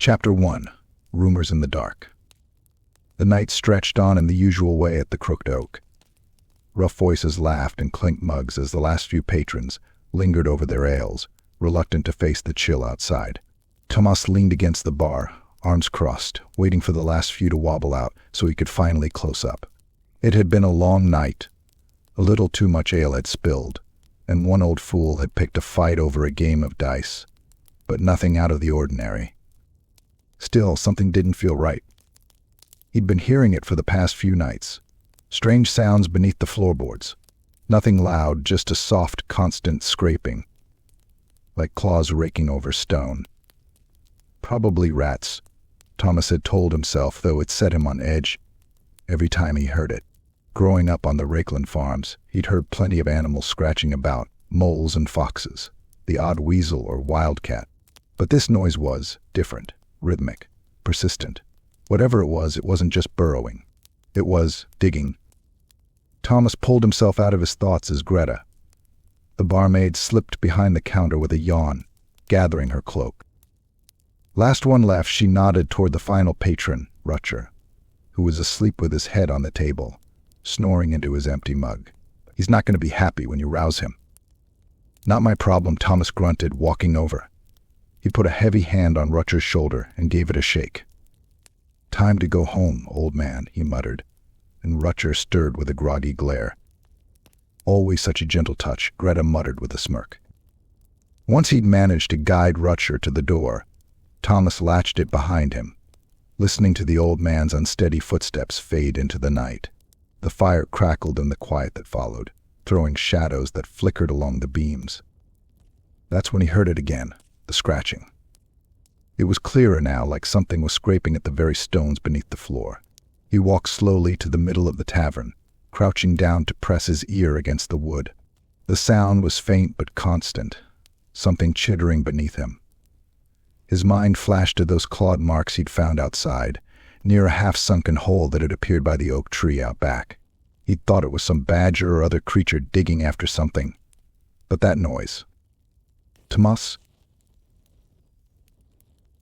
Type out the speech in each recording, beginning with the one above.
Chapter 1. Rumors in the Dark. The night stretched on in the usual way at the Crooked Oak. Rough voices laughed and clinked mugs as the last few patrons lingered over their ales, reluctant to face the chill outside. Tomas leaned against the bar, arms crossed, waiting for the last few to wobble out so he could finally close up. It had been a long night. A little too much ale had spilled, and one old fool had picked a fight over a game of dice, but nothing out of the ordinary. Still, something didn't feel right. He'd been hearing it for the past few nights. Strange sounds beneath the floorboards. Nothing loud, just a soft, constant scraping, like claws raking over stone. Probably rats, Tomas had told himself, though it set him on edge every time he heard it. Growing up on the Rieker farms, he'd heard plenty of animals scratching about, moles and foxes, the odd weasel or wildcat. But this noise was different, rhythmic, persistent. Whatever it wasn't just burrowing. It was digging. Tomas pulled himself out of his thoughts as Greta, the barmaid, slipped behind the counter with a yawn, gathering her cloak. Last one left, she nodded toward the final patron, Rieker, who was asleep with his head on the table, snoring into his empty mug. He's not going to be happy when you rouse him. Not my problem, Tomas grunted, walking over. He put a heavy hand on Rieker's shoulder and gave it a shake. Time to go home, old man, he muttered, and Rieker stirred with a groggy glare. Always such a gentle touch, Greta muttered with a smirk. Once he'd managed to guide Rieker to the door, Tomas latched it behind him, listening to the old man's unsteady footsteps fade into the night. The fire crackled in the quiet that followed, throwing shadows that flickered along the beams. That's when he heard it again, the scratching. It was clearer now, like something was scraping at the very stones beneath the floor. He walked slowly to the middle of the tavern, crouching down to press his ear against the wood. The sound was faint but constant, something chittering beneath him. His mind flashed to those clawed marks he'd found outside, near a half-sunken hole that had appeared by the oak tree out back. He'd thought it was some badger or other creature digging after something. But that noise. Tomas?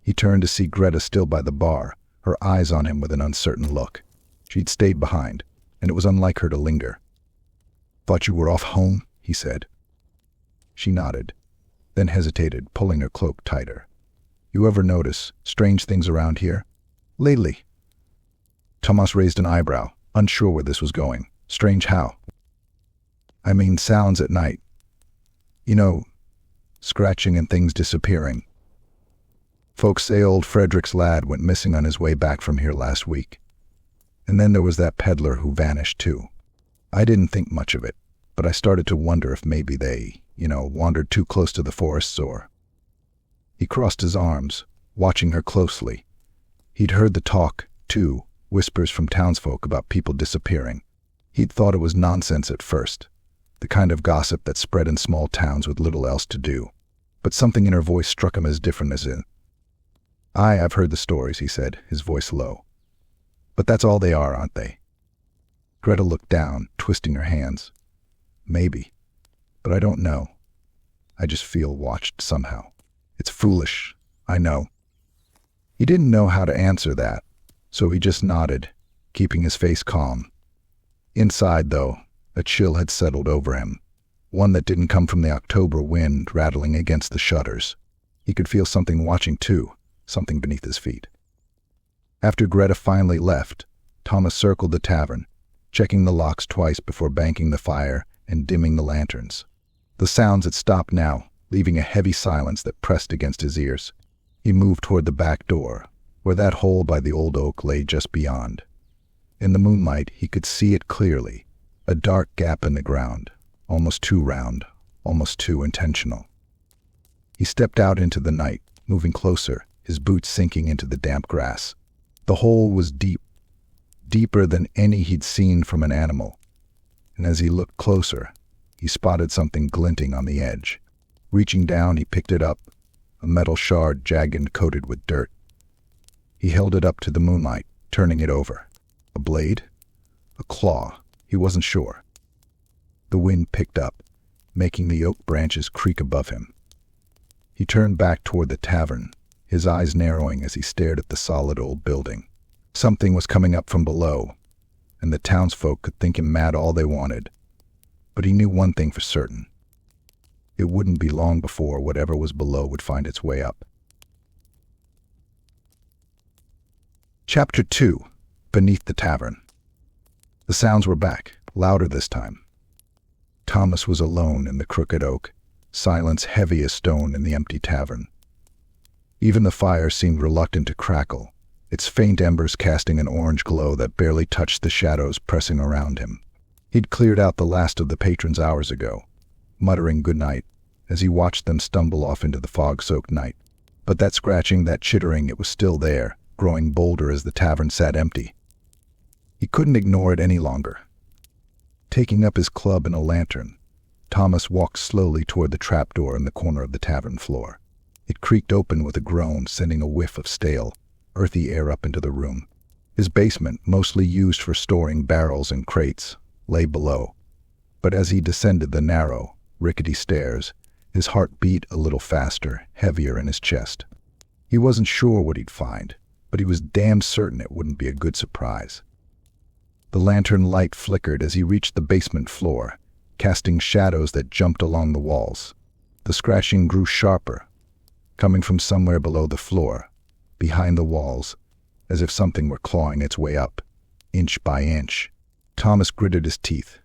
He turned to see Greta still by the bar, her eyes on him with an uncertain look. She'd stayed behind, and it was unlike her to linger. "Thought you were off home?" he said. She nodded, then hesitated, pulling her cloak tighter. "You ever notice strange things around here? Lately?" Tomas raised an eyebrow, unsure where this was going. "Strange how?" "I mean sounds at night. You know, scratching and things disappearing. Folks say old Frederick's lad went missing on his way back from here last week. And then there was that peddler who vanished too. I didn't think much of it, but I started to wonder if maybe they, wandered too close to the forests or..." He crossed his arms, watching her closely. He'd heard the talk, too, whispers from townsfolk about people disappearing. He'd thought it was nonsense at first, the kind of gossip that spread in small towns with little else to do. But something in her voice struck him as different as in. "I've heard the stories," he said, his voice low. "But that's all they are, aren't they?" Greta looked down, twisting her hands. "Maybe. But I don't know. I just feel watched somehow. It's foolish, I know." He didn't know how to answer that, so he just nodded, keeping his face calm. Inside, though, a chill had settled over him, one that didn't come from the October wind rattling against the shutters. He could feel something watching too, something beneath his feet. After Greta finally left, Tomas circled the tavern, checking the locks twice before banking the fire and dimming the lanterns. The sounds had stopped now, leaving a heavy silence that pressed against his ears. He moved toward the back door, where that hole by the old oak lay just beyond. In the moonlight, he could see it clearly, a dark gap in the ground, almost too round, almost too intentional. He stepped out into the night, moving closer, his boots sinking into the damp grass. The hole was deep, deeper than any he'd seen from an animal, and as he looked closer, he spotted something glinting on the edge. Reaching down, he picked it up, a metal shard jagged and coated with dirt. He held it up to the moonlight, turning it over. A blade? A claw? He wasn't sure. The wind picked up, making the oak branches creak above him. He turned back toward the tavern, his eyes narrowing as he stared at the solid old building. Something was coming up from below, and the townsfolk could think him mad all they wanted. But he knew one thing for certain. It wouldn't be long before whatever was below would find its way up. Chapter 2. Beneath the Tavern. The sounds were back, louder this time. Tomas was alone in the crooked oak, silence heavy as stone in the empty tavern. Even the fire seemed reluctant to crackle, its faint embers casting an orange glow that barely touched the shadows pressing around him. He'd cleared out the last of the patrons hours ago, muttering goodnight as he watched them stumble off into the fog-soaked night. But that scratching, that chittering, it was still there, growing bolder as the tavern sat empty. He couldn't ignore it any longer. Taking up his club and a lantern, Tomas walked slowly toward the trapdoor in the corner of the tavern floor. It creaked open with a groan, sending a whiff of stale, earthy air up into the room. His basement, mostly used for storing barrels and crates, lay below. But as he descended the narrow, rickety stairs, his heart beat a little faster, heavier in his chest. He wasn't sure what he'd find, but he was damn certain it wouldn't be a good surprise. The lantern light flickered as he reached the basement floor, casting shadows that jumped along the walls. The scratching grew sharper, coming from somewhere below the floor, behind the walls, as if something were clawing its way up, inch by inch. Tomas gritted his teeth,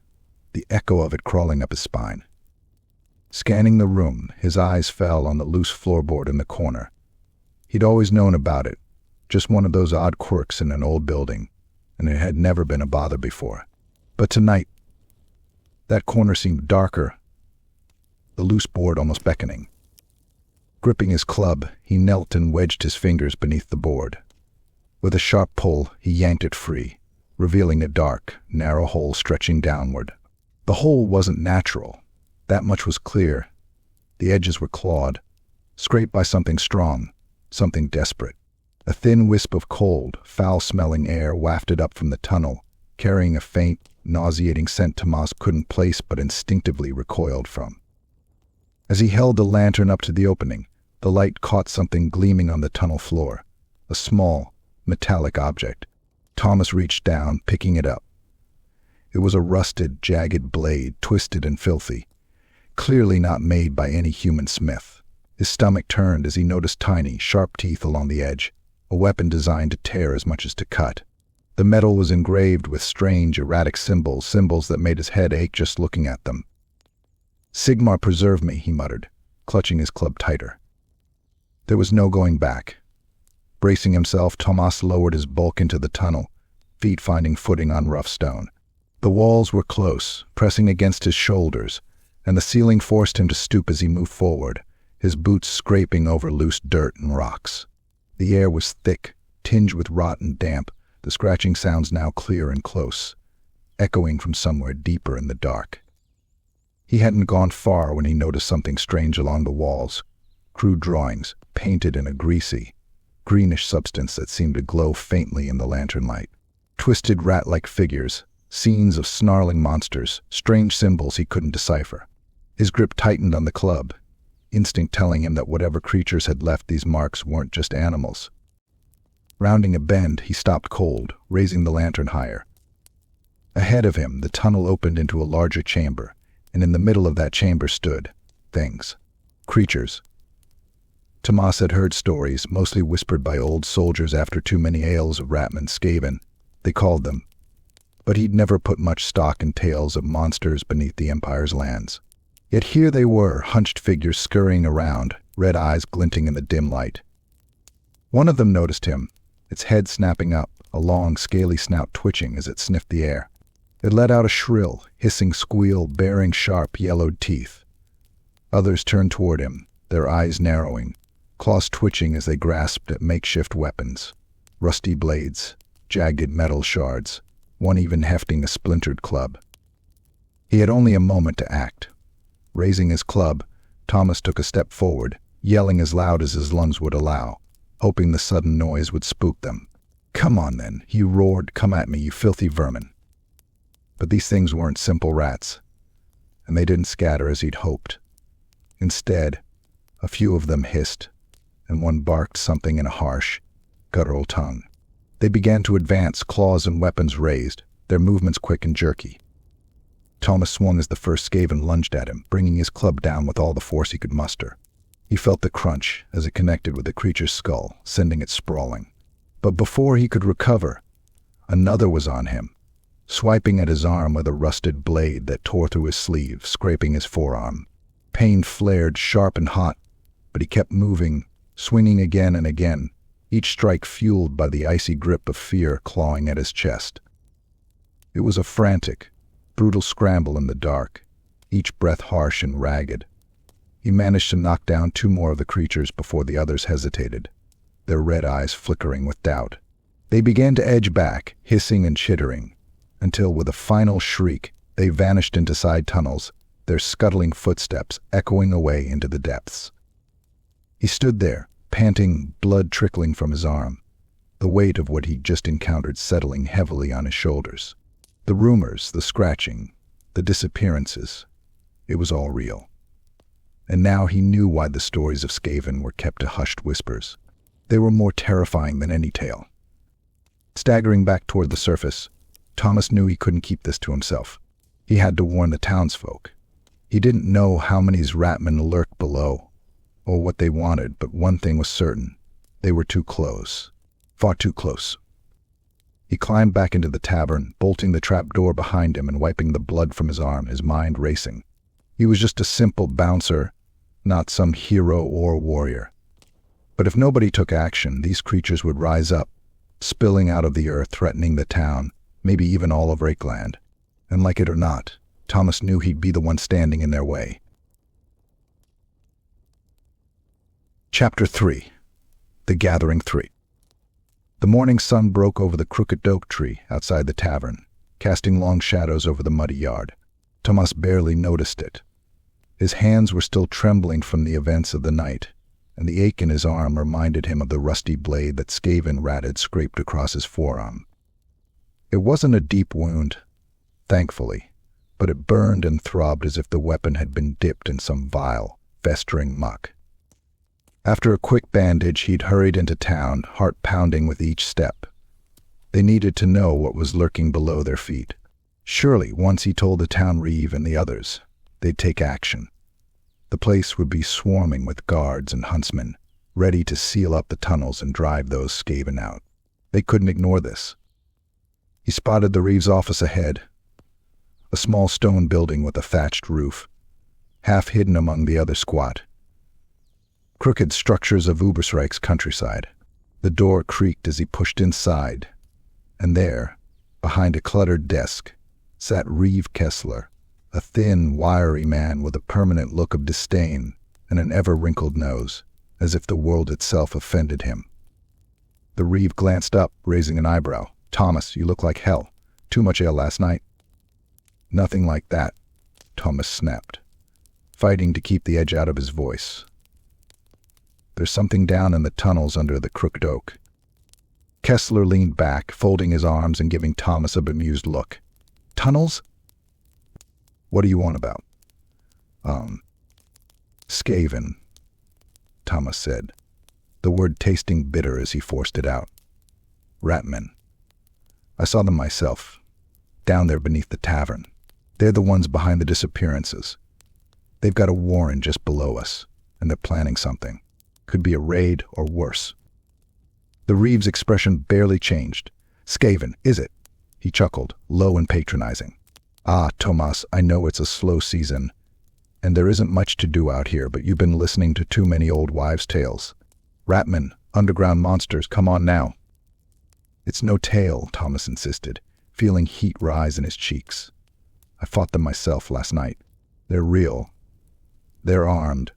the echo of it crawling up his spine. Scanning the room, his eyes fell on the loose floorboard in the corner. He'd always known about it, just one of those odd quirks in an old building, and it had never been a bother before. But tonight, that corner seemed darker, the loose board almost beckoning. Gripping his club, he knelt and wedged his fingers beneath the board. With a sharp pull, he yanked it free, revealing a dark, narrow hole stretching downward. The hole wasn't natural. That much was clear. The edges were clawed, scraped by something strong, something desperate. A thin wisp of cold, foul-smelling air wafted up from the tunnel, carrying a faint, nauseating scent Tomas couldn't place but instinctively recoiled from. As he held the lantern up to the opening, the light caught something gleaming on the tunnel floor, a small, metallic object. Tomas reached down, picking it up. It was a rusted, jagged blade, twisted and filthy, clearly not made by any human smith. His stomach turned as he noticed tiny, sharp teeth along the edge, a weapon designed to tear as much as to cut. The metal was engraved with strange, erratic symbols that made his head ache just looking at them. "Sigmar preserve me," he muttered, clutching his club tighter. There was no going back. Bracing himself, Tomas lowered his bulk into the tunnel, feet finding footing on rough stone. The walls were close, pressing against his shoulders, and the ceiling forced him to stoop as he moved forward, his boots scraping over loose dirt and rocks. The air was thick, tinged with rot and damp, the scratching sounds now clear and close, echoing from somewhere deeper in the dark. He hadn't gone far when he noticed something strange along the walls, crude drawings, painted in a greasy, greenish substance that seemed to glow faintly in the lantern light. Twisted rat-like figures, scenes of snarling monsters, strange symbols he couldn't decipher. His grip tightened on the club, instinct telling him that whatever creatures had left these marks weren't just animals. Rounding a bend, he stopped cold, raising the lantern higher. Ahead of him, the tunnel opened into a larger chamber, and in the middle of that chamber stood things. Creatures. Tomas had heard stories, mostly whispered by old soldiers after too many ales of ratmen, Skaven, they called them. But he'd never put much stock in tales of monsters beneath the Empire's lands. Yet here they were, hunched figures scurrying around, red eyes glinting in the dim light. One of them noticed him, its head snapping up, a long, scaly snout twitching as it sniffed the air. It let out a shrill, hissing squeal, baring sharp, yellowed teeth. Others turned toward him, their eyes narrowing, claws twitching as they grasped at makeshift weapons, rusty blades, jagged metal shards, one even hefting a splintered club. He had only a moment to act. Raising his club, Tomas took a step forward, yelling as loud as his lungs would allow, hoping the sudden noise would spook them. "Come on, then," he roared. "Come at me, you filthy vermin." But these things weren't simple rats, and they didn't scatter as he'd hoped. Instead, a few of them hissed, and one barked something in a harsh, guttural tongue. They began to advance, claws and weapons raised, their movements quick and jerky. Tomas swung as the first Skaven lunged at him, bringing his club down with all the force he could muster. He felt the crunch as it connected with the creature's skull, sending it sprawling. But before he could recover, another was on him, swiping at his arm with a rusted blade that tore through his sleeve, scraping his forearm. Pain flared sharp and hot, but he kept moving, swinging again and again, each strike fueled by the icy grip of fear clawing at his chest. It was a frantic, brutal scramble in the dark, each breath harsh and ragged. He managed to knock down 2 more of the creatures before the others hesitated, their red eyes flickering with doubt. They began to edge back, hissing and chittering, until with a final shriek, they vanished into side tunnels, their scuttling footsteps echoing away into the depths. He stood there, panting, blood trickling from his arm, the weight of what he'd just encountered settling heavily on his shoulders. The rumors, the scratching, the disappearances, it was all real. And now he knew why the stories of Skaven were kept to hushed whispers. They were more terrifying than any tale. Staggering back toward the surface, Tomas knew he couldn't keep this to himself. He had to warn the townsfolk. He didn't know how many ratmen lurked below, or what they wanted, but one thing was certain. They were too close. Far too close. He climbed back into the tavern, bolting the trap door behind him and wiping the blood from his arm, his mind racing. He was just a simple bouncer, not some hero or warrior. But if nobody took action, these creatures would rise up, spilling out of the earth, threatening the town, maybe even all of Rakeland. And like it or not, Tomas knew he'd be the one standing in their way. Chapter 3. The Gathering 3. The morning sun broke over the crooked oak tree outside the tavern, casting long shadows over the muddy yard. Tomas barely noticed it. His hands were still trembling from the events of the night, and the ache in his arm reminded him of the rusty blade that Skaven rat had scraped across his forearm. It wasn't a deep wound, thankfully, but it burned and throbbed as if the weapon had been dipped in some vile, festering muck. After a quick bandage, he'd hurried into town, heart pounding with each step. They needed to know what was lurking below their feet. Surely, once he told the town reeve and the others, they'd take action. The place would be swarming with guards and huntsmen, ready to seal up the tunnels and drive those Skaven out. They couldn't ignore this. He spotted the reeve's office ahead, a small stone building with a thatched roof, half hidden among the other squat, crooked structures of Ubersreich's countryside. The door creaked as he pushed inside, and there, behind a cluttered desk, sat Reeve Kessler, a thin, wiry man with a permanent look of disdain and an ever-wrinkled nose, as if the world itself offended him. The Reeve glanced up, raising an eyebrow. "Tomas, you look like hell. Too much ale last night?" "Nothing like that," Tomas snapped, fighting to keep the edge out of his voice. "There's something down in the tunnels under the crooked oak." Kessler leaned back, folding his arms and giving Tomas a bemused look. "Tunnels? What do you want about?" Skaven," Tomas said, the word tasting bitter as he forced it out. "Ratmen. I saw them myself, down there beneath the tavern. They're the ones behind the disappearances. They've got a warren just below us, and they're planning something. Could be a raid or worse." The Reeve's expression barely changed. "Skaven, is it?" He chuckled, low and patronizing. "Ah, Tomas, I know it's a slow season, and there isn't much to do out here, but you've been listening to too many old wives' tales. Ratmen, underground monsters, come on now." "It's no tale," Tomas insisted, feeling heat rise in his cheeks. "I fought them myself last night. They're real. They're armed.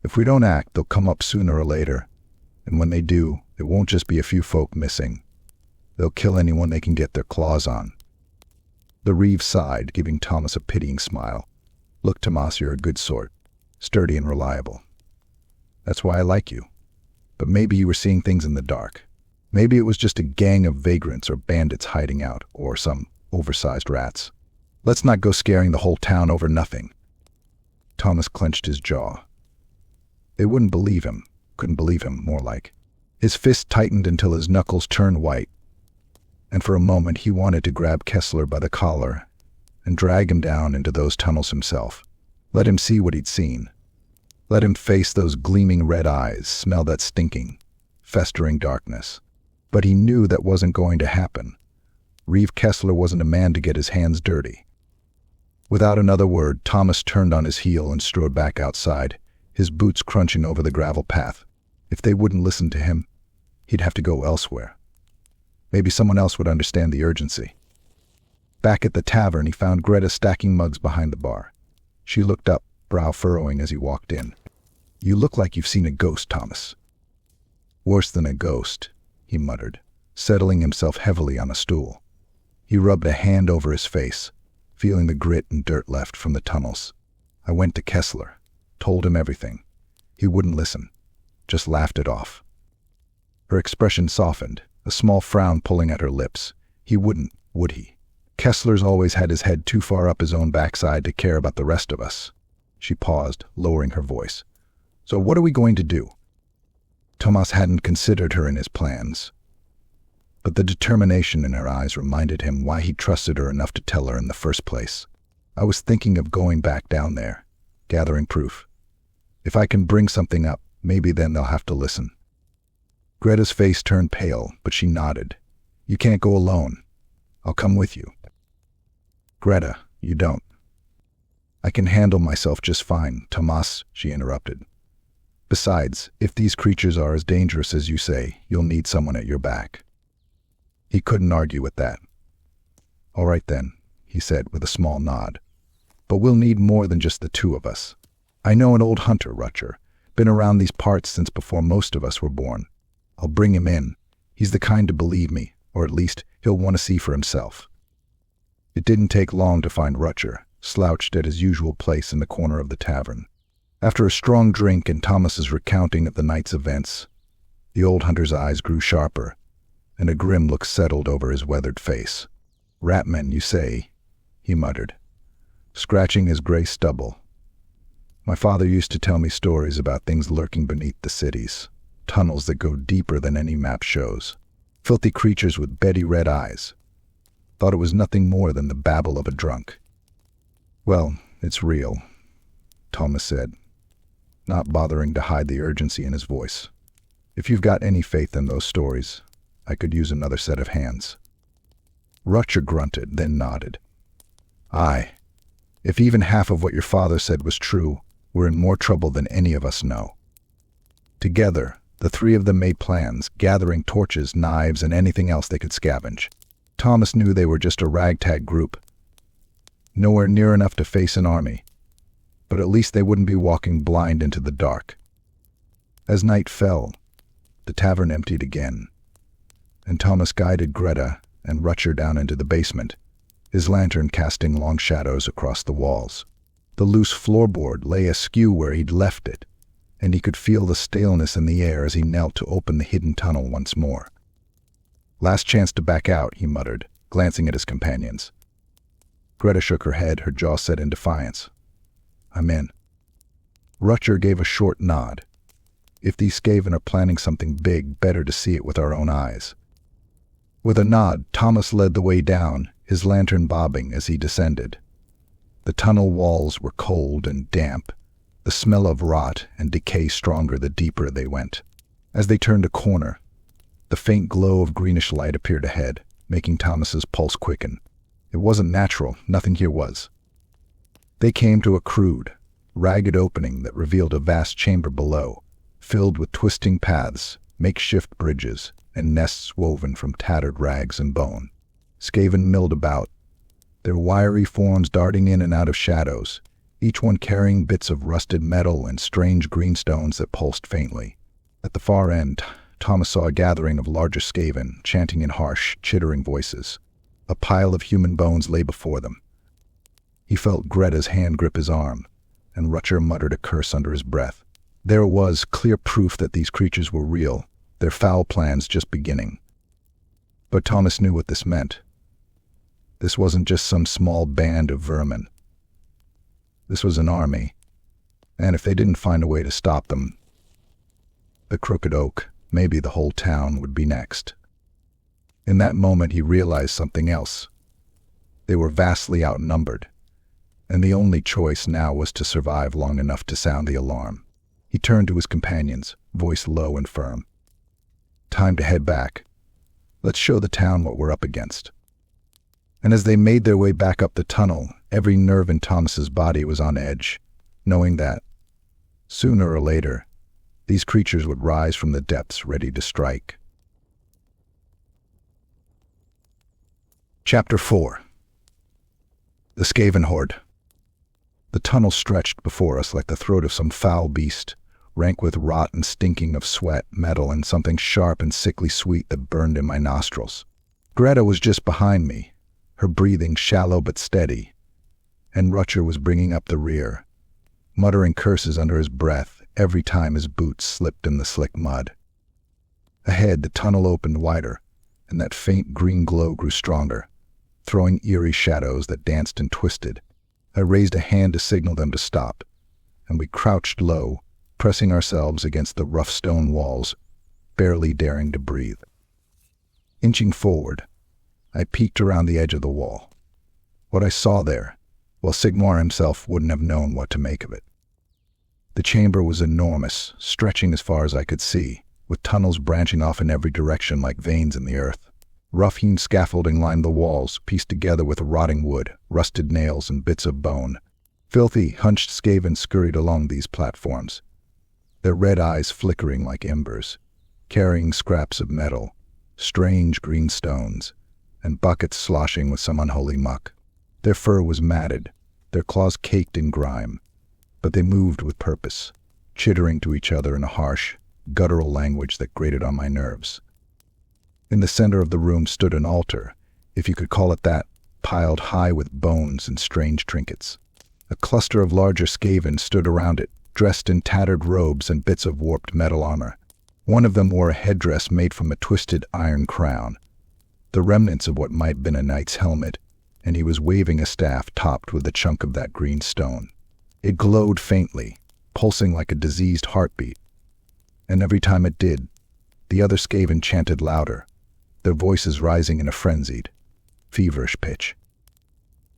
If we don't act, they'll come up sooner or later, and when they do, it won't just be a few folk missing. They'll kill anyone they can get their claws on." The Reeve sighed, giving Tomas a pitying smile. "Look, Tomas, you're a good sort, sturdy and reliable. That's why I like you. But maybe you were seeing things in the dark. Maybe it was just a gang of vagrants or bandits hiding out, or some oversized rats. Let's not go scaring the whole town over nothing." Tomas clenched his jaw. They wouldn't believe him. Couldn't believe him, more like. His fist tightened until his knuckles turned white, and for a moment he wanted to grab Kessler by the collar and drag him down into those tunnels himself. Let him see what he'd seen. Let him face those gleaming red eyes, smell that stinking, festering darkness. But he knew that wasn't going to happen. Reeve Kessler wasn't a man to get his hands dirty. Without another word, Tomas turned on his heel and strode back outside, his boots crunching over the gravel path. If they wouldn't listen to him, he'd have to go elsewhere. Maybe someone else would understand the urgency. Back at the tavern, he found Greta stacking mugs behind the bar. She looked up, brow furrowing as he walked in. "You look like you've seen a ghost, Tomas." "Worse than a ghost," he muttered, settling himself heavily on a stool. He rubbed a hand over his face, feeling the grit and dirt left from the tunnels. "I went to Kessler, told him everything. He wouldn't listen, just laughed it off." Her expression softened, a small frown pulling at her lips. He wouldn't, would he? Kessler's always had his head too far up his own backside to care about the rest of us. She paused, lowering her voice. "So what are we going to do?" Tomas hadn't considered her in his plans, but the determination in her eyes reminded him why he trusted her enough to tell her in the first place. "I was thinking of going back down there, gathering proof. If I can bring something up, maybe then they'll have to listen." Greta's face turned pale, but she nodded. "You can't go alone. I'll come with you." "Greta, you don't." "I can handle myself just fine, Tomas," she interrupted. "Besides, if these creatures are as dangerous as you say, you'll need someone at your back." He couldn't argue with that. "All right then," he said with a small nod. "But we'll need more than just the two of us. I know an old hunter, Rieker. Been around these parts since before most of us were born. I'll bring him in. He's the kind to believe me, or at least he'll want to see for himself." It didn't take long to find Rieker, slouched at his usual place in the corner of the tavern. After a strong drink and Tomas's recounting of the night's events, the old hunter's eyes grew sharper, and a grim look settled over his weathered face. "Ratmen, you say," he muttered, scratching his gray stubble. "My father used to tell me stories about things lurking beneath the cities, tunnels that go deeper than any map shows, filthy creatures with beady red eyes. Thought it was nothing more than the babble of a drunk." "Well, it's real," Tomas said, not bothering to hide the urgency in his voice. "If you've got any faith in those stories, I could use another set of hands." Rieker grunted, then nodded. "Aye. If even half of what your father said was true, we're in more trouble than any of us know." Together, the three of them made plans, gathering torches, knives, and anything else they could scavenge. Tomas knew they were just a ragtag group, nowhere near enough to face an army, but at least they wouldn't be walking blind into the dark. As night fell, the tavern emptied again, and Tomas guided Greta and Rieker down into the basement, his lantern casting long shadows across the walls. The loose floorboard lay askew where he'd left it, and he could feel the staleness in the air as he knelt to open the hidden tunnel once more. "Last chance to back out," he muttered, glancing at his companions. Greta shook her head, her jaw set in defiance. "I'm in." Rieker gave a short nod. If these Skaven are planning something big, better to see it with our own eyes. With a nod, Tomas led the way down, his lantern bobbing as he descended. The tunnel walls were cold and damp, the smell of rot and decay stronger the deeper they went. As they turned a corner, the faint glow of greenish light appeared ahead, making Tomas's pulse quicken. It wasn't natural, nothing here was. They came to a crude, ragged opening that revealed a vast chamber below, filled with twisting paths, makeshift bridges, and nests woven from tattered rags and bone. Skaven milled about, their wiry forms darting in and out of shadows, each one carrying bits of rusted metal and strange green stones that pulsed faintly. At the far end, Tomas saw a gathering of larger Skaven, chanting in harsh, chittering voices. A pile of human bones lay before them. He felt Greta's hand grip his arm, and Rieker muttered a curse under his breath. There was clear proof that these creatures were real, their foul plans just beginning. But Tomas knew what this meant. This wasn't just some small band of vermin. This was an army, and if they didn't find a way to stop them, The crooked oak, maybe the whole town would be next. In that moment he realized something else. They were vastly outnumbered, and the only choice now was to survive long enough to sound the alarm. He turned to his companions, voice low and firm. "Time to head back. Let's show the town what we're up against." And as they made their way back up the tunnel, every nerve in Tomas's body was on edge, knowing that, sooner or later, these creatures would rise from the depths ready to strike. Chapter 4. The Skaven horde. The tunnel stretched before us like the throat of some foul beast, rank with rot and stinking of sweat, metal, and something sharp and sickly sweet that burned in my nostrils. Greta was just behind me, her breathing shallow but steady, and Rieker was bringing up the rear, muttering curses under his breath every time his boots slipped in the slick mud. Ahead, the tunnel opened wider, and that faint green glow grew stronger, throwing eerie shadows that danced and twisted. I raised a hand to signal them to stop, and we crouched low, pressing ourselves against the rough stone walls, barely daring to breathe. Inching forward, I peeked around the edge of the wall. What I saw there, well, Sigmar himself wouldn't have known what to make of it. The chamber was enormous, stretching as far as I could see, with tunnels branching off in every direction like veins in the earth. Rough-hewn scaffolding lined the walls, pieced together with rotting wood, rusted nails, and bits of bone. Filthy, hunched Skaven scurried along these platforms, their red eyes flickering like embers, carrying scraps of metal, strange green stones, and buckets sloshing with some unholy muck. Their fur was matted, their claws caked in grime, but they moved with purpose, chittering to each other in a harsh, guttural language that grated on my nerves. In the center of the room stood an altar, if you could call it that, piled high with bones and strange trinkets. A cluster of larger Skaven stood around it, dressed in tattered robes and bits of warped metal armor. One of them wore a headdress made from a twisted iron crown, the remnants of what might have been a knight's helmet, and he was waving a staff topped with a chunk of that green stone. It glowed faintly, pulsing like a diseased heartbeat, and every time it did, the other Skaven chanted louder, their voices rising in a frenzied, feverish pitch.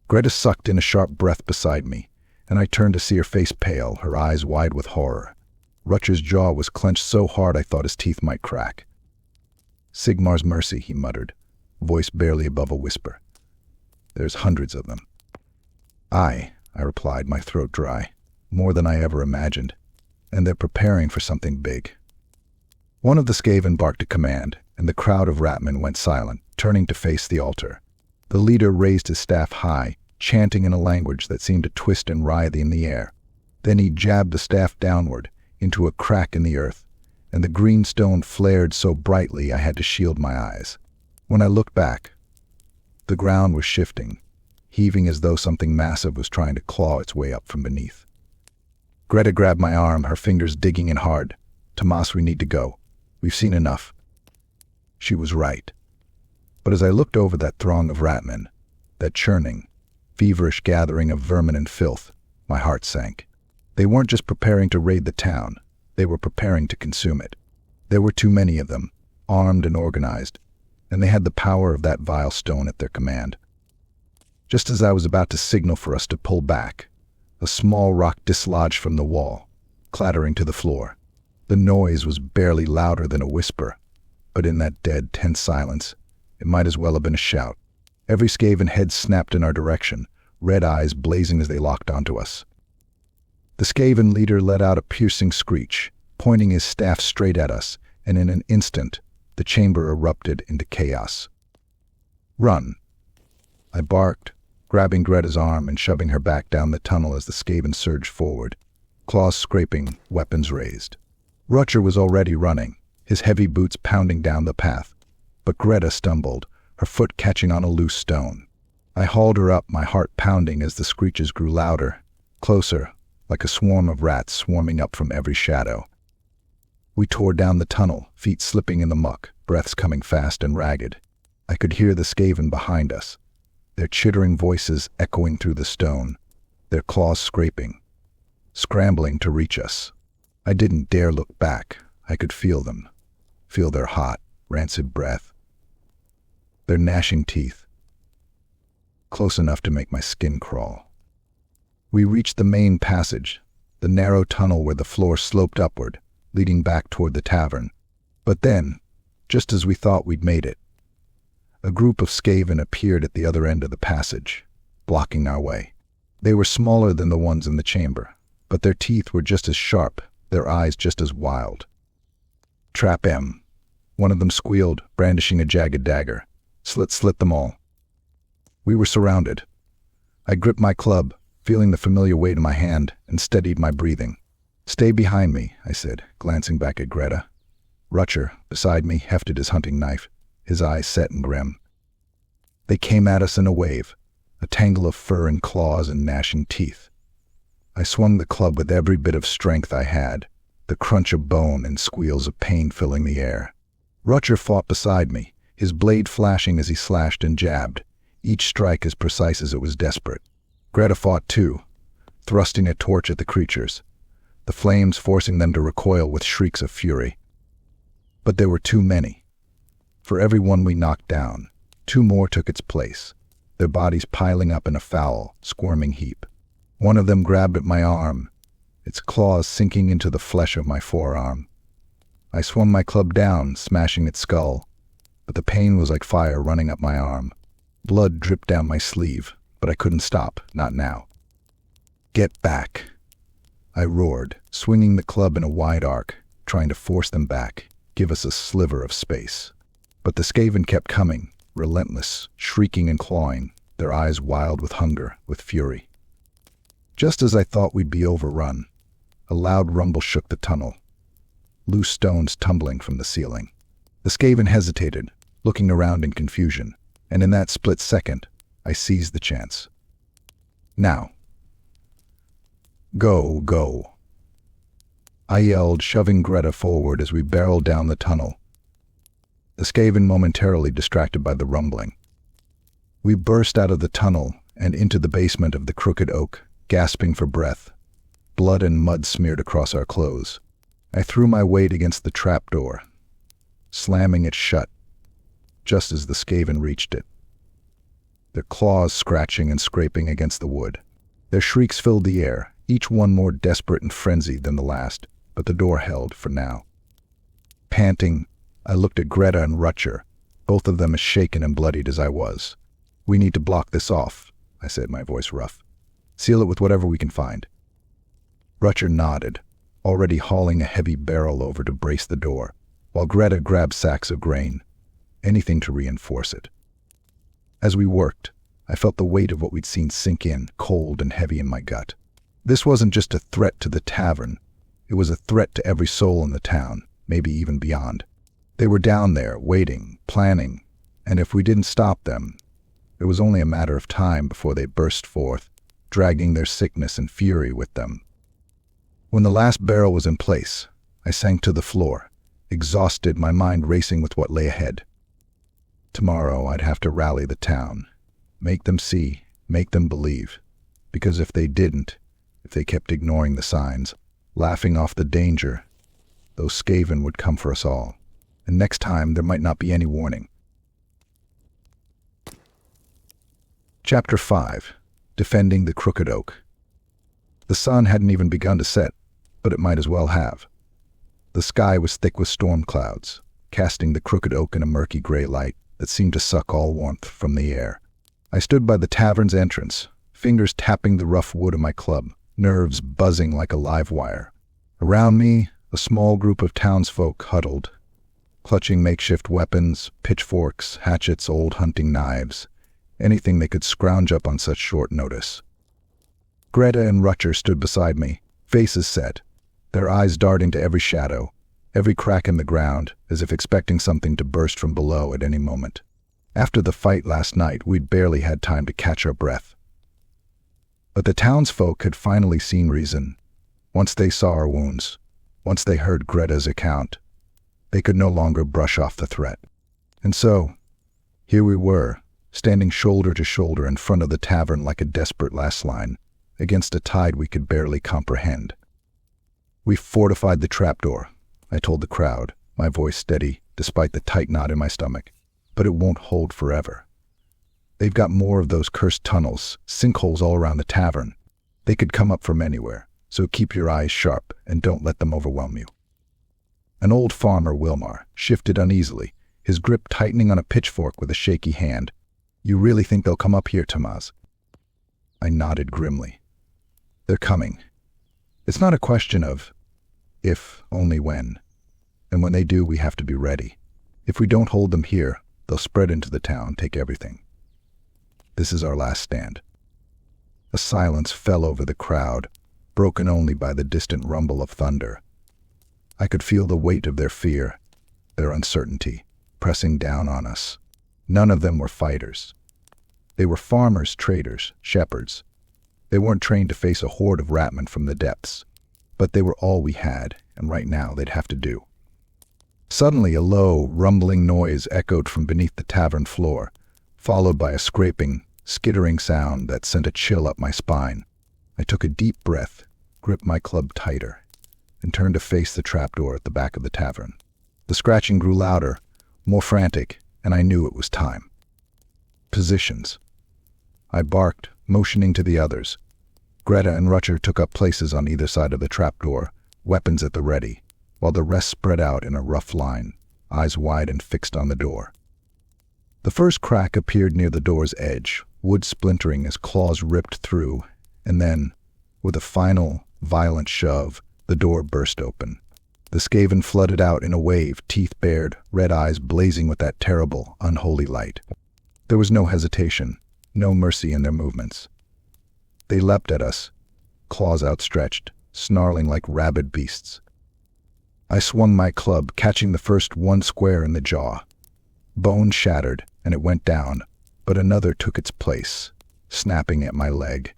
Greta sucked in a sharp breath beside me, and I turned to see her face pale, her eyes wide with horror. Rutger's jaw was clenched so hard I thought his teeth might crack. "Sigmar's mercy," he muttered, voice barely above a whisper. "There's hundreds of them." "Aye," I replied, my throat dry, "more than I ever imagined, and they're preparing for something big." One of the Skaven barked a command, and the crowd of ratmen went silent, turning to face the altar. The leader raised his staff high, chanting in a language that seemed to twist and writhe in the air. Then he jabbed the staff downward, into a crack in the earth, and the green stone flared so brightly I had to shield my eyes. When I looked back, the ground was shifting, heaving as though something massive was trying to claw its way up from beneath. Greta grabbed my arm, her fingers digging in hard. "Tomas, we need to go. We've seen enough." She was right. But as I looked over that throng of ratmen, that churning, feverish gathering of vermin and filth, my heart sank. They weren't just preparing to raid the town, they were preparing to consume it. There were too many of them, armed and organized, and they had the power of that vile stone at their command. Just as I was about to signal for us to pull back, a small rock dislodged from the wall, clattering to the floor. The noise was barely louder than a whisper, but in that dead, tense silence, it might as well have been a shout. Every Skaven head snapped in our direction, red eyes blazing as they locked onto us. The Skaven leader let out a piercing screech, pointing his staff straight at us, and in an instant, the chamber erupted into chaos. "Run!" I barked, grabbing Greta's arm and shoving her back down the tunnel as the Skaven surged forward, claws scraping, weapons raised. Rieker was already running, his heavy boots pounding down the path, but Greta stumbled, her foot catching on a loose stone. I hauled her up, my heart pounding as the screeches grew louder, closer, like a swarm of rats swarming up from every shadow. We tore down the tunnel, feet slipping in the muck, breaths coming fast and ragged. I could hear the Skaven behind us, their chittering voices echoing through the stone, their claws scraping, scrambling to reach us. I didn't dare look back. I could feel them, feel their hot, rancid breath, their gnashing teeth, close enough to make my skin crawl. We reached the main passage, the narrow tunnel where the floor sloped upward, leading back toward the tavern. But then, just as we thought we'd made it, a group of Skaven appeared at the other end of the passage, blocking our way. They were smaller than the ones in the chamber, but their teeth were just as sharp, their eyes just as wild. "Trap 'em," one of them squealed, brandishing a jagged dagger. Slit them all." We were surrounded. I gripped my club, feeling the familiar weight in my hand, and steadied my breathing. "Stay behind me," I said, glancing back at Greta. Rutcher, beside me, hefted his hunting knife, his eyes set and grim. They came at us in a wave, a tangle of fur and claws and gnashing teeth. I swung the club with every bit of strength I had, the crunch of bone and squeals of pain filling the air. Rutcher fought beside me, his blade flashing as he slashed and jabbed, each strike as precise as it was desperate. Greta fought too, thrusting a torch at the creatures, the flames forcing them to recoil with shrieks of fury. But there were too many. For every one we knocked down, two more took its place, their bodies piling up in a foul, squirming heap. One of them grabbed at my arm, its claws sinking into the flesh of my forearm. I swung my club down, smashing its skull, but the pain was like fire running up my arm. Blood dripped down my sleeve, but I couldn't stop, not now. "Get back," I roared, swinging the club in a wide arc, trying to force them back, give us a sliver of space. But the Skaven kept coming, relentless, shrieking and clawing, their eyes wild with hunger, with fury. Just as I thought we'd be overrun, a loud rumble shook the tunnel, loose stones tumbling from the ceiling. The Skaven hesitated, looking around in confusion, and in that split second, I seized the chance. "Now. Go, go," I yelled, shoving Greta forward as we barreled down the tunnel, the Skaven momentarily distracted by the rumbling. We burst out of the tunnel and into the basement of the Crooked Oak, gasping for breath, blood and mud smeared across our clothes. I threw my weight against the trapdoor, slamming it shut, just as the Skaven reached it, their claws scratching and scraping against the wood. Their shrieks filled the air, each one more desperate and frenzied than the last, but the door held for now. Panting, I looked at Greta and Rutcher, both of them as shaken and bloodied as I was. "We need to block this off," I said, my voice rough. "Seal it with whatever we can find." Rutcher nodded, already hauling a heavy barrel over to brace the door, while Greta grabbed sacks of grain, anything to reinforce it. As we worked, I felt the weight of what we'd seen sink in, cold and heavy in my gut. This wasn't just a threat to the tavern, it was a threat to every soul in the town, maybe even beyond. They were down there, waiting, planning, and if we didn't stop them, it was only a matter of time before they burst forth, dragging their sickness and fury with them. When the last barrel was in place, I sank to the floor, exhausted, my mind racing with what lay ahead. Tomorrow I'd have to rally the town, make them see, make them believe, because if they didn't, if they kept ignoring the signs, laughing off the danger, those Skaven would come for us all, and next time there might not be any warning. Chapter 5. Defending the Crooked Oak. The sun hadn't even begun to set, but it might as well have. The sky was thick with storm clouds, casting the Crooked Oak in a murky gray light that seemed to suck all warmth from the air. I stood by the tavern's entrance, fingers tapping the rough wood of my club, nerves buzzing like a live wire. Around me, a small group of townsfolk huddled, clutching makeshift weapons, pitchforks, hatchets, old hunting knives, anything they could scrounge up on such short notice. Greta and Rutcher stood beside me, faces set, their eyes darting to every shadow, every crack in the ground, as if expecting something to burst from below at any moment. After the fight last night, we'd barely had time to catch our breath. But the townsfolk had finally seen reason. Once they saw our wounds, once they heard Greta's account, they could no longer brush off the threat. And so, here we were, standing shoulder to shoulder in front of the tavern like a desperate last line, against a tide we could barely comprehend. We fortified the trapdoor. I told the crowd, my voice steady despite the tight knot in my stomach. But it won't hold forever. They've got more of those cursed tunnels, sinkholes all around the tavern. They could come up from anywhere, so keep your eyes sharp and don't let them overwhelm you. An old farmer, Wilmar, shifted uneasily, his grip tightening on a pitchfork with a shaky hand. You really think they'll come up here, Tomas? I nodded grimly. They're coming. It's not a question of if, only when. And when they do, we have to be ready. If we don't hold them here, they'll spread into the town, take everything. This is our last stand. A silence fell over the crowd, broken only by the distant rumble of thunder. I could feel the weight of their fear, their uncertainty, pressing down on us. None of them were fighters. They were farmers, traders, shepherds. They weren't trained to face a horde of ratmen from the depths, but they were all we had, and right now they'd have to do. Suddenly a low, rumbling noise echoed from beneath the tavern floor, followed by a scraping, skittering sound that sent a chill up my spine. I took a deep breath, gripped my club tighter, and turned to face the trapdoor at the back of the tavern. The scratching grew louder, more frantic, and I knew it was time. Positions. I barked, motioning to the others. Greta and Rieker took up places on either side of the trapdoor, weapons at the ready, while the rest spread out in a rough line, eyes wide and fixed on the door. The first crack appeared near the door's edge, wood splintering as claws ripped through, and then, with a final, violent shove, the door burst open. The Skaven flooded out in a wave, teeth bared, red eyes blazing with that terrible, unholy light. There was no hesitation, no mercy in their movements. They leapt at us, claws outstretched, snarling like rabid beasts. I swung my club, catching the first one square in the jaw. Bone shattered, and it went down, but another took its place, snapping at my leg.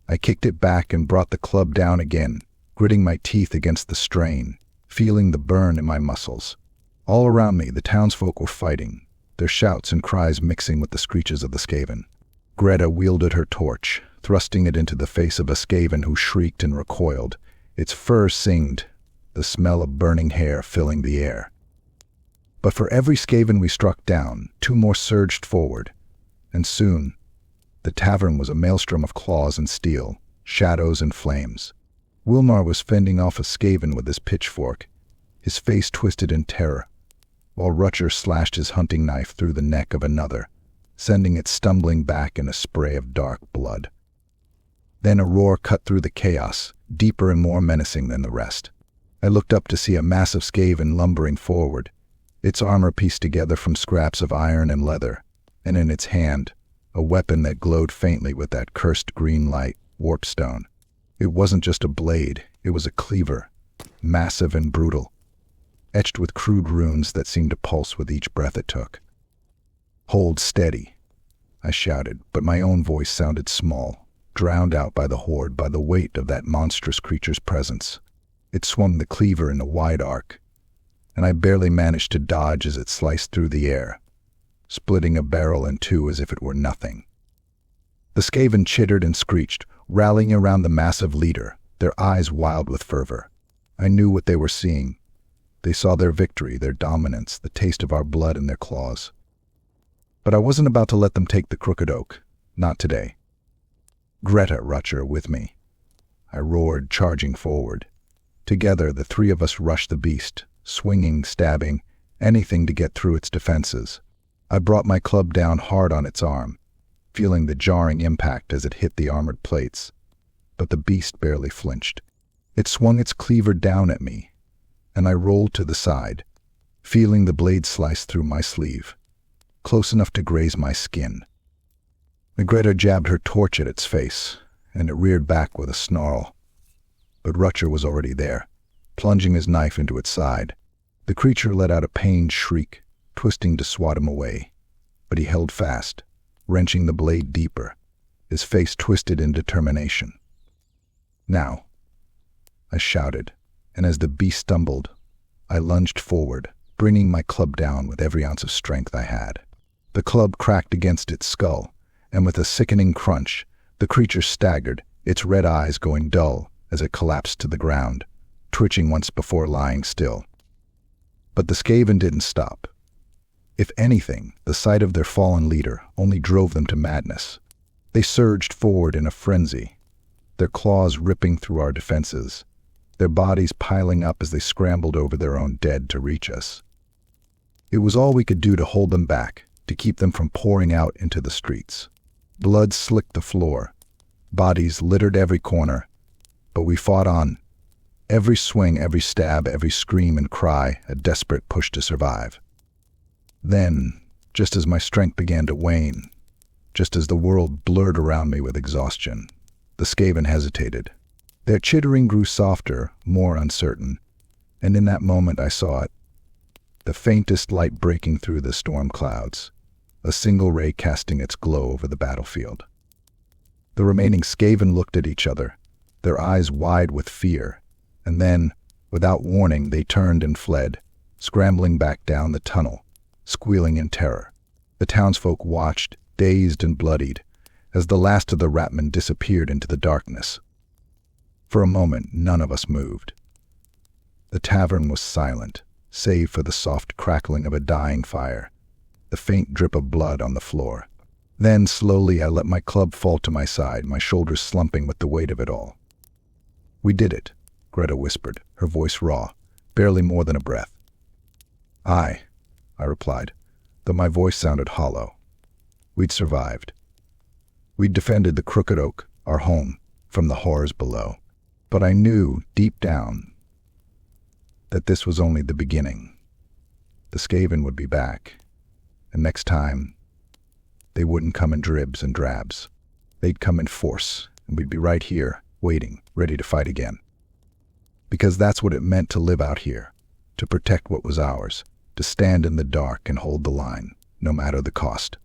I kicked it back and brought the club down again, gritting my teeth against the strain, feeling the burn in my muscles. All around me, the townsfolk were fighting, their shouts and cries mixing with the screeches of the Skaven. Greta wielded her torch, thrusting it into the face of a Skaven who shrieked and recoiled. Its fur singed, the smell of burning hair filling the air. But for every Skaven we struck down, two more surged forward, and soon the tavern was a maelstrom of claws and steel, shadows and flames. Wilmar was fending off a Skaven with his pitchfork, his face twisted in terror, while Rieker slashed his hunting knife through the neck of another, sending it stumbling back in a spray of dark blood. Then a roar cut through the chaos, deeper and more menacing than the rest. I looked up to see a massive Skaven lumbering forward, its armor pieced together from scraps of iron and leather, and in its hand, a weapon that glowed faintly with that cursed green light, warpstone. It wasn't just a blade, it was a cleaver, massive and brutal, etched with crude runes that seemed to pulse with each breath it took. "Hold steady," I shouted, but my own voice sounded small, drowned out by the horde, by the weight of that monstrous creature's presence. It swung the cleaver in a wide arc, and I barely managed to dodge as it sliced through the air, splitting a barrel in two as if it were nothing. The Skaven chittered and screeched, rallying around the massive leader, their eyes wild with fervor. I knew what they were seeing. They saw their victory, their dominance, the taste of our blood in their claws. But I wasn't about to let them take the crooked oak, not today. "Greta, Rieker, with me," I roared, charging forward. Together, the three of us rushed the beast, swinging, stabbing, anything to get through its defenses. I brought my club down hard on its arm, feeling the jarring impact as it hit the armored plates. But the beast barely flinched. It swung its cleaver down at me, and I rolled to the side, feeling the blade slice through my sleeve, close enough to graze my skin. Greta jabbed her torch at its face, and it reared back with a snarl. But Rieker was already there, plunging his knife into its side. The creature let out a pained shriek, twisting to swat him away, but he held fast, wrenching the blade deeper, his face twisted in determination. "Now," I shouted, and as the beast stumbled, I lunged forward, bringing my club down with every ounce of strength I had. The club cracked against its skull, and with a sickening crunch, the creature staggered, its red eyes going dull as it collapsed to the ground, twitching once before lying still. But the Skaven didn't stop. If anything, the sight of their fallen leader only drove them to madness. They surged forward in a frenzy, their claws ripping through our defenses, their bodies piling up as they scrambled over their own dead to reach us. It was all we could do to hold them back, to keep them from pouring out into the streets. Blood slicked the floor, bodies littered every corner, but we fought on. Every swing, every stab, every scream and cry, a desperate push to survive. Then, just as my strength began to wane, just as the world blurred around me with exhaustion, the Skaven hesitated. Their chittering grew softer, more uncertain, and in that moment I saw it. The faintest light breaking through the storm clouds, a single ray casting its glow over the battlefield. The remaining Skaven looked at each other, their eyes wide with fear, and then, without warning, they turned and fled, scrambling back down the tunnel, squealing in terror. The townsfolk watched, dazed and bloodied, as the last of the ratmen disappeared into the darkness. For a moment, none of us moved. The tavern was silent, save for the soft crackling of a dying fire, the faint drip of blood on the floor. Then, slowly, I let my club fall to my side, my shoulders slumping with the weight of it all. "We did it," Greta whispered, her voice raw, barely more than a breath. "Aye," I replied, though my voice sounded hollow. "We'd survived. We'd defended the Crooked Oak, our home, from the horrors below. But I knew, deep down, that this was only the beginning. The Skaven would be back, and next time, they wouldn't come in dribs and drabs. They'd come in force, and we'd be right here, waiting, ready to fight again. Because that's what it meant to live out here, to protect what was ours, to stand in the dark and hold the line, no matter the cost."